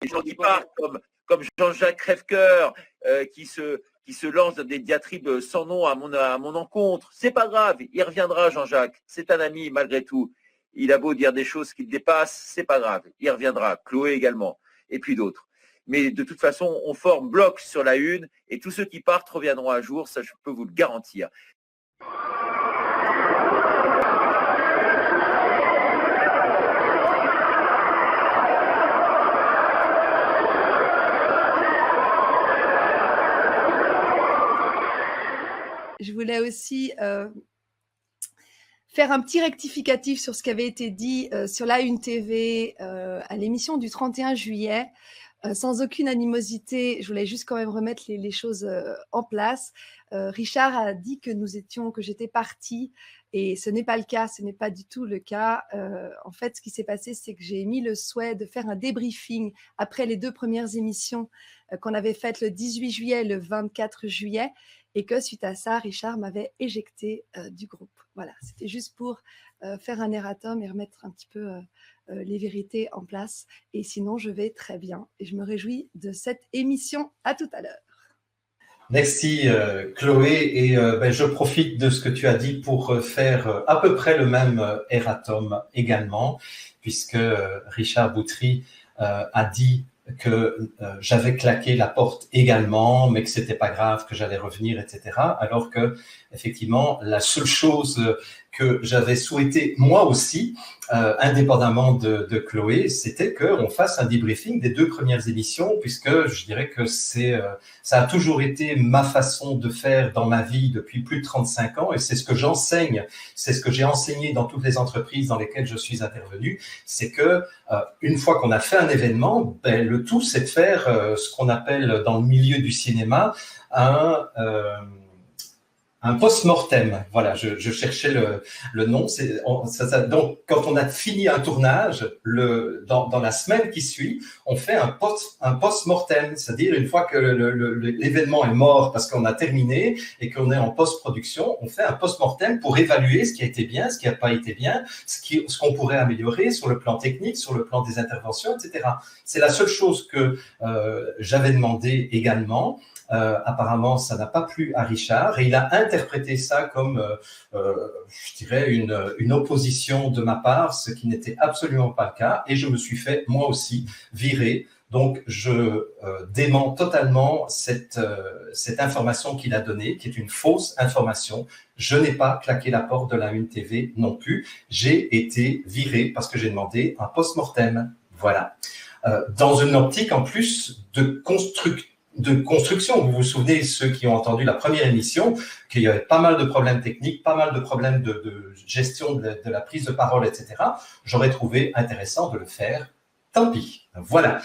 gens qui partent comme Jean-Jacques Crèvecoeur, qui se lance dans des diatribes sans nom à mon encontre. C'est pas grave, il reviendra, Jean-Jacques. C'est un ami malgré tout. Il a beau dire des choses qui le dépassent, c'est pas grave. Il reviendra. Chloé également. Et puis d'autres. Mais de toute façon, on forme bloc sur la une et tous ceux qui partent reviendront un jour, ça je peux vous le garantir. Je voulais aussi faire un petit rectificatif sur ce qui avait été dit sur la Une TV à l'émission du 31 juillet. Sans aucune animosité, je voulais juste quand même remettre les choses en place. Richard a dit que j'étais partie et ce n'est pas le cas, ce n'est pas du tout le cas. En fait, ce qui s'est passé, c'est que j'ai émis le souhait de faire un débriefing après les 2 premières émissions qu'on avait faites le 18 juillet et le 24 juillet et que suite à ça, Richard m'avait éjecté du groupe. Voilà, c'était juste pour faire un erratum et remettre un petit peu les vérités en place. Et sinon, je vais très bien et je me réjouis de cette émission. À tout à l'heure. Merci Chloé et je profite de ce que tu as dit pour faire à peu près le même erratum également, puisque Richard Boutry a dit que j'avais claqué la porte également, mais que c'était pas grave, que j'allais revenir, etc. Alors que effectivement, la seule chose que j'avais souhaité moi aussi, indépendamment de Chloé, c'était qu'on fasse un debriefing des 2 premières émissions, puisque je dirais que ça a toujours été ma façon de faire dans ma vie depuis plus de 35 ans, et c'est ce que j'enseigne, c'est ce que j'ai enseigné dans toutes les entreprises dans lesquelles je suis intervenu, c'est que une fois qu'on a fait un événement, le tout c'est de faire ce qu'on appelle dans le milieu du cinéma un post-mortem. Voilà, je cherchais le nom. Donc, quand on a fini un tournage, dans la semaine qui suit, on fait un post-mortem, c'est-à-dire une fois que l'événement est mort parce qu'on a terminé et qu'on est en post-production, on fait un post-mortem pour évaluer ce qui a été bien, ce qui n'a pas été bien, ce qu'on pourrait améliorer sur le plan technique, sur le plan des interventions, etc. C'est la seule chose que j'avais demandé également. Apparemment, ça n'a pas plu à Richard et il a interprété ça comme, je dirais, une opposition de ma part, ce qui n'était absolument pas le cas. Et je me suis fait, moi aussi, virer. Donc, je dément totalement cette information qu'il a donnée, qui est une fausse information. Je n'ai pas claqué la porte de la Une TV non plus. J'ai été viré parce que j'ai demandé un post-mortem. Voilà. Dans une optique, en plus, de construction. Vous vous souvenez, ceux qui ont entendu la première émission, qu'il y avait pas mal de problèmes techniques, pas mal de problèmes de gestion de la prise de parole, etc. J'aurais trouvé intéressant de le faire. Tant pis. Voilà.